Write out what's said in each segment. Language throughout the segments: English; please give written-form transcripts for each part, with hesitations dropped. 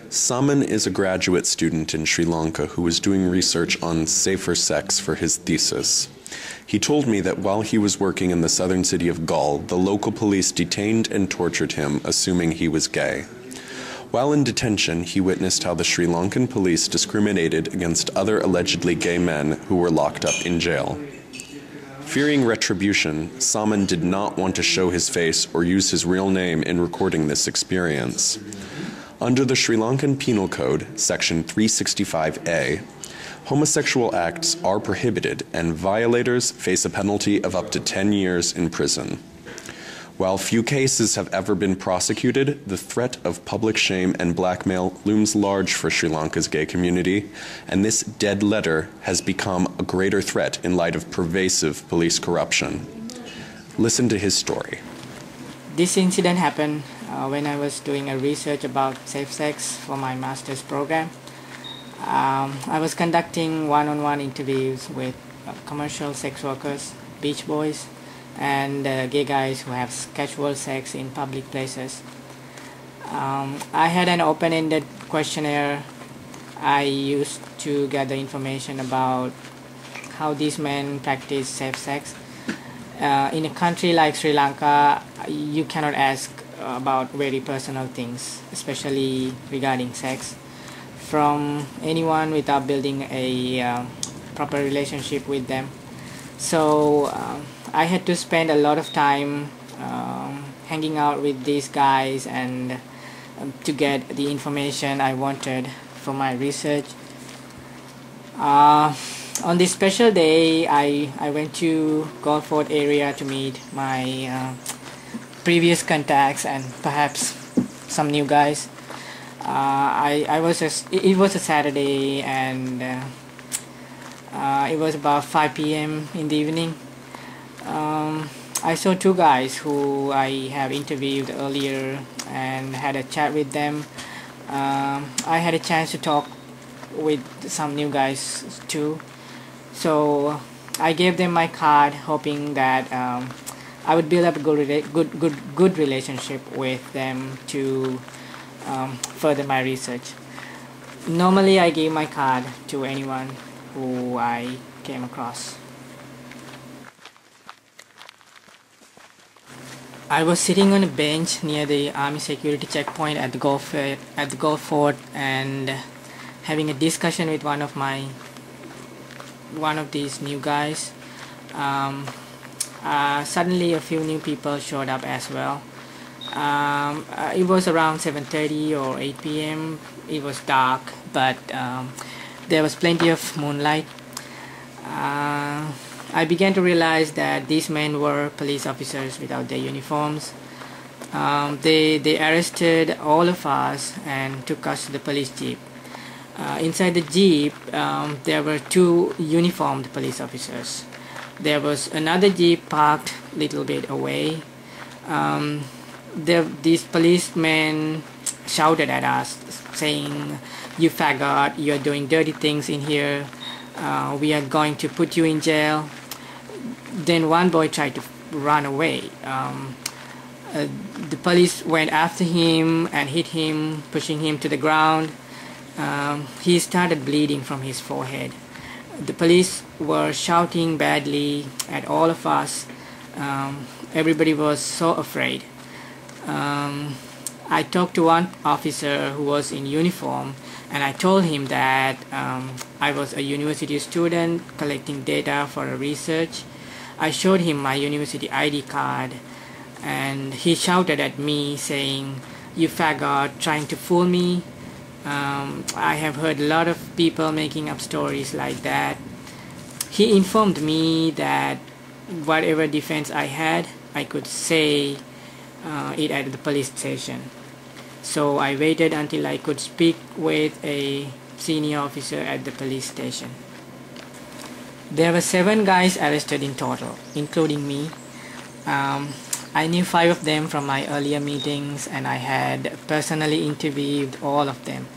Saman is a graduate student in Sri Lanka who was doing research on safer sex for his thesis. He told me that while he was working in the southern city of Galle, the local police detained and tortured him, assuming he was gay. While in detention, he witnessed how the Sri Lankan police discriminated against other allegedly gay men who were locked up in jail. Fearing retribution, Saman did not want to show his face or use his real name in recording this experience. Under the Sri Lankan Penal Code, Section 365A, homosexual acts are prohibited and violators face a penalty of up to 10 years in prison. While few cases have ever been prosecuted, the threat of public shame and blackmail looms large for Sri Lanka's gay community, and this dead letter has become a greater threat in light of pervasive police corruption. Listen to his story. This incident happened when I was doing a research about safe sex for my master's program. I was conducting one-on-one interviews with commercial sex workers, beach boys, and gay guys who have casual sex in public places. I had an open-ended questionnaire I used to gather information about how these men practice safe sex. In a country like Sri Lanka, you cannot ask about very personal things, especially regarding sex, from anyone without building a proper relationship with them. So I had to spend a lot of time hanging out with these guys and to get the information I wanted for my research. On this special day, I went to Gold Fort area to meet my previous contacts and perhaps some new guys. It was a Saturday, and it was about 5 p.m. in the evening. I saw two guys who I have interviewed earlier and had a chat with them. I had a chance to talk with some new guys too. So I gave them my card, hoping that I would build up a good relationship with them to further my research. Normally, I give my card to anyone who I came across. I was sitting on a bench near the army security checkpoint at the Gold Fort and having a discussion with one of these new guys. Suddenly a few new people showed up as well. It was around 7:30 or 8 p.m. It was dark, but there was plenty of moonlight. I began to realize that these men were police officers without their uniforms. They arrested all of us and took us to the police jeep. Inside the jeep, there were two uniformed police officers. There was another jeep parked a little bit away. These policemen shouted at us, saying, "You faggot, you're doing dirty things in here. We are going to put you in jail." Then one boy tried to run away. The police went after him and hit him, pushing him to the ground. He started bleeding from his forehead. The police were shouting badly at all of us. Everybody was so afraid. I talked to one officer who was in uniform, and I told him that I was a university student collecting data for a research. I showed him my university ID card, and he shouted at me saying, "You faggot, trying to fool me." I have heard a lot of people making up stories like that. He informed me that whatever defense I had, I could say it at the police station. So I waited until I could speak with a senior officer at the police station. There were 7 guys arrested in total, including me. I knew 5 of them from my earlier meetings, and I had personally interviewed all of them.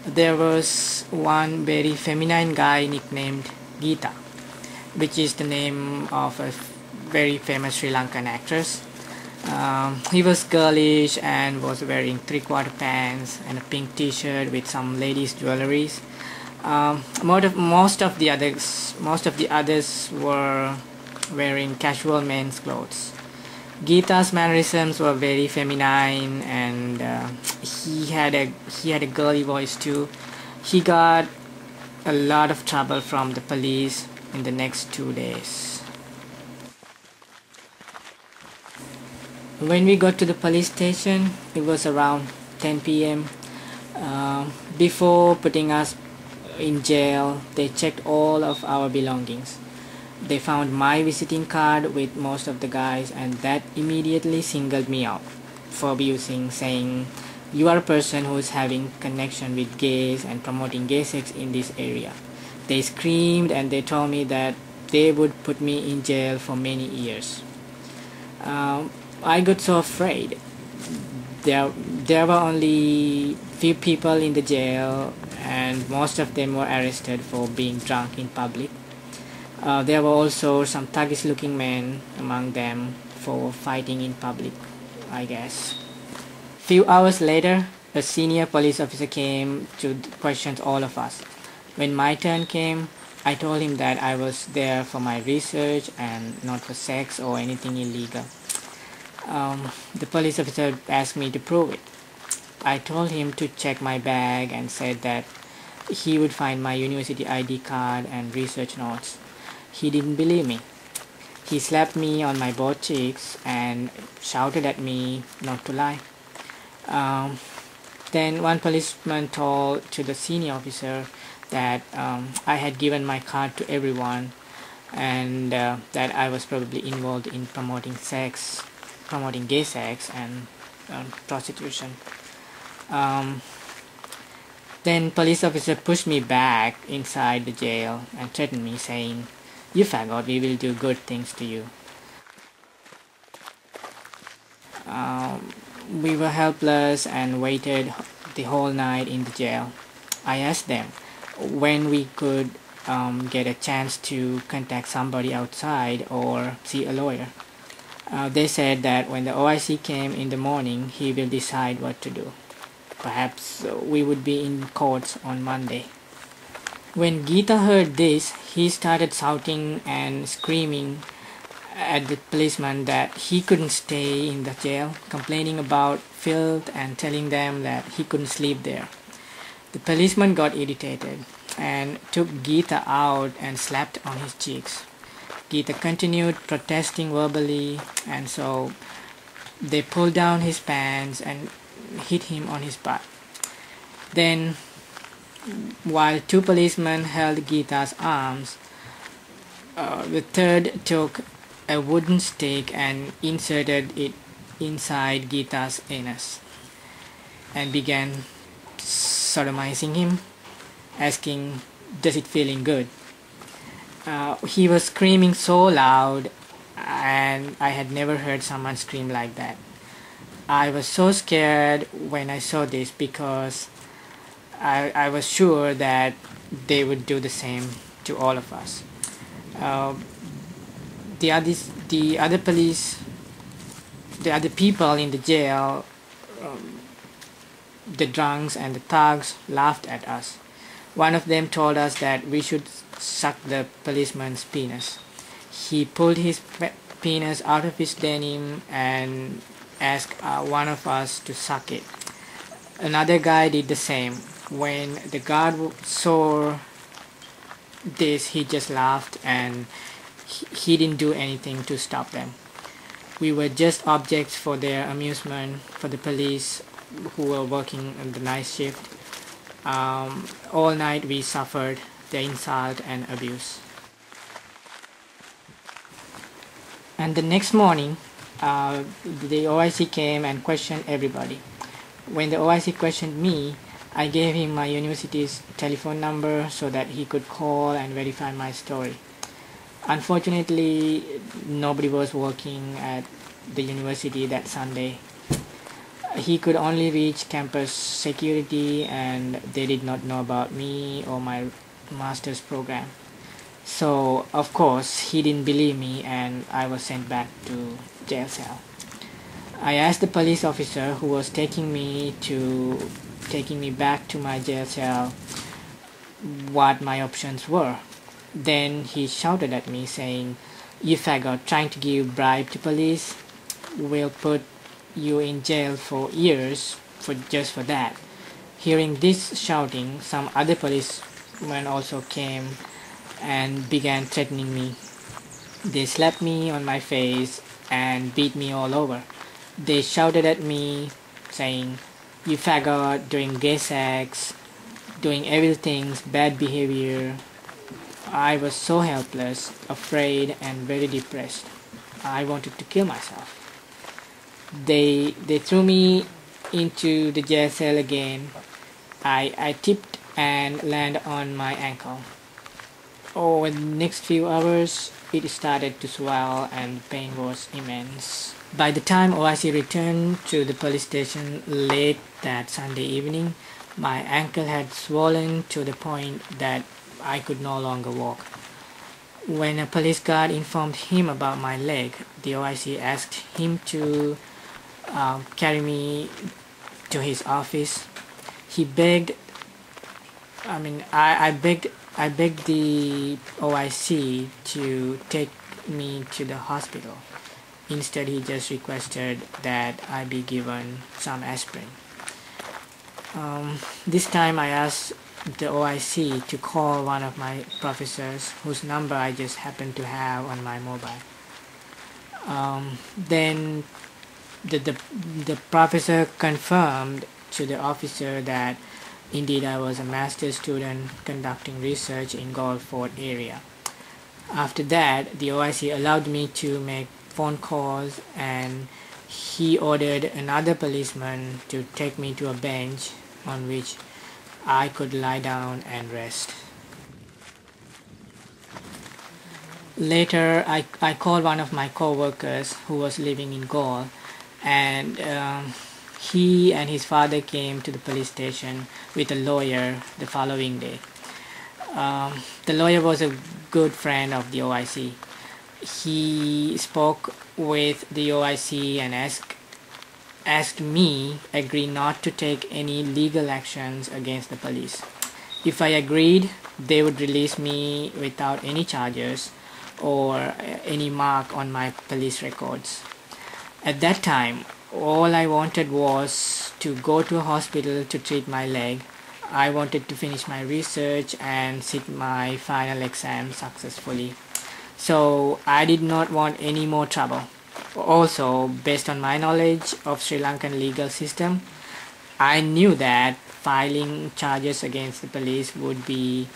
There was one very feminine guy nicknamed Geeta, which is the name of a very famous Sri Lankan actress. He was girlish and was wearing three-quarter pants and a pink t-shirt with some ladies' jewelries. Most of the others were wearing casual men's clothes. Geeta's mannerisms were very feminine, and he had a girly voice too. He got a lot of trouble from the police in the next 2 days. When we got to the police station, it was around 10 p.m. Before putting us in jail, they checked all of our belongings. They found my visiting card with most of the guys, and that immediately singled me out for abusing, saying, "You are a person who is having connection with gays and promoting gay sex in this area." They screamed and they told me that they would put me in jail for many years. I got so afraid. There were only few people in the jail, and most of them were arrested for being drunk in public. There were also some thuggish looking men among them for fighting in public, I guess. Few hours later, a senior police officer came to question all of us. When my turn came, I told him that I was there for my research and not for sex or anything illegal. The police officer asked me to prove it. I told him to check my bag and said that he would find my university ID card and research notes. He didn't believe me. He slapped me on my both cheeks and shouted at me not to lie. Then one policeman told to the senior officer that I had given my card to everyone, and that I was probably involved in promoting gay sex and prostitution. Then police officer pushed me back inside the jail and threatened me, saying, "You faggot, we will do good things to you." We were helpless and waited the whole night in the jail. I asked them when we could get a chance to contact somebody outside or see a lawyer. They said that when the OIC came in the morning, he will decide what to do. Perhaps we would be in court on Monday. When Geeta heard this, he started shouting and screaming at the policeman that he couldn't stay in the jail, complaining about filth and telling them that he couldn't sleep there. The policeman got irritated and took Geeta out and slapped on his cheeks. Geeta continued protesting verbally, and so they pulled down his pants and hit him on his butt. Then, while two policemen held Geeta's arms, the third took a wooden stick and inserted it inside Geeta's anus and began sodomizing him, asking, "Does it feeling good?" He was screaming so loud, and I had never heard someone scream like that. I was so scared when I saw this because I was sure that they would do the same to all of us. The other people in the jail, the drunks and the thugs, laughed at us. One of them told us that we should suck the policeman's penis. He pulled his penis out of his denim and asked one of us to suck it. Another guy did the same. When the guard saw this, he just laughed, and he didn't do anything to stop them. We were just objects for their amusement, for the police who were working on the night shift. All night we suffered the insult and abuse. And the next morning, the OIC came and questioned everybody. When the OIC questioned me, I gave him my university's telephone number so that he could call and verify my story. Unfortunately, nobody was working at the university that Sunday. He could only reach campus security, and they did not know about me or my master's program. So, of course, he didn't believe me, and I was sent back to jail cell. I asked the police officer who was taking me back to my jail cell what my options were. Then he shouted at me saying, "You faggot, trying to give bribe to police? We'll put you in jail for years just for that." Hearing this shouting, some other policemen also came and began threatening me. They slapped me on my face and beat me all over. They shouted at me saying, "You faggot, doing gay sex, doing evil things, bad behavior." I was so helpless, afraid, and very depressed. I wanted to kill myself. They threw me into the jail cell again. I tipped and landed on my ankle. Over the next few hours, it started to swell and the pain was immense. By the time OIC returned to the police station late that Sunday evening, my ankle had swollen to the point that I could no longer walk. When a police guard informed him about my leg, the OIC asked him to carry me to his office. He begged, I begged the OIC to take me to the hospital. Instead, he just requested that I be given some aspirin. This time I asked the OIC to call one of my professors whose number I just happened to have on my mobile. Then the professor confirmed to the officer that indeed I was a master's student conducting research in Galle Fort area. After that, the OIC allowed me to make phone calls, and he ordered another policeman to take me to a bench on which I could lie down and rest. Later, I called one of my co-workers who was living in Galle, and he and his father came to the police station with a lawyer the following day. The lawyer was a good friend of the OIC. He spoke with the OIC and asked me agree not to take any legal actions against the police. If I agreed, they would release me without any charges or any mark on my police records. At that time, all I wanted was to go to a hospital to treat my leg. I wanted to finish my research and sit my final exam successfully. So I did not want any more trouble. Also, based on my knowledge of Sri Lankan legal system, I knew that filing charges against the police would be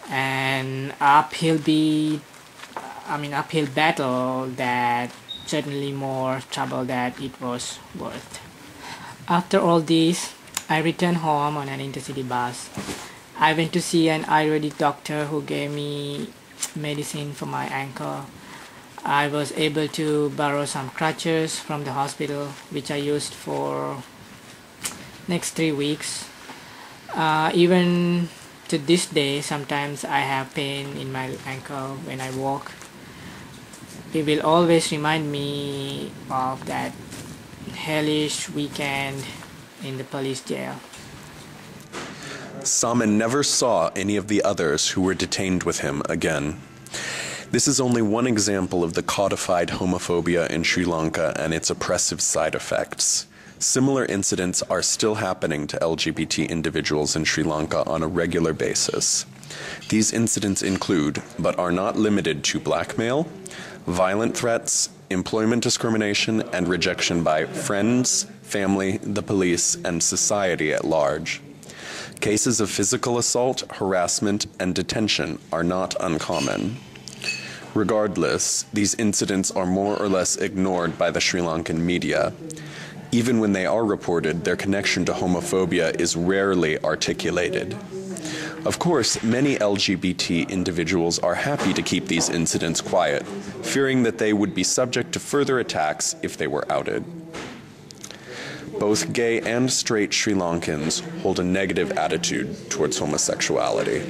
an uphill battle that certainly more trouble that it was worth. After all this, I returned home on an intercity bus. I went to see an Ayurvedic doctor who gave me medicine for my ankle. I was able to borrow some crutches from the hospital, which I used for next 3 weeks. Even to this day, sometimes I have pain in my ankle when I walk. It will always remind me of that hellish weekend in the police jail. Saman never saw any of the others who were detained with him again. This is only one example of the codified homophobia in Sri Lanka and its oppressive side effects. Similar incidents are still happening to LGBT individuals in Sri Lanka on a regular basis. These incidents include, but are not limited to, blackmail, violent threats, employment discrimination, and rejection by friends, family, the police, and society at large. Cases of physical assault, harassment, and detention are not uncommon. Regardless, these incidents are more or less ignored by the Sri Lankan media. Even when they are reported, their connection to homophobia is rarely articulated. Of course, many LGBT individuals are happy to keep these incidents quiet, fearing that they would be subject to further attacks if they were outed. Both gay and straight Sri Lankans hold a negative attitude towards homosexuality.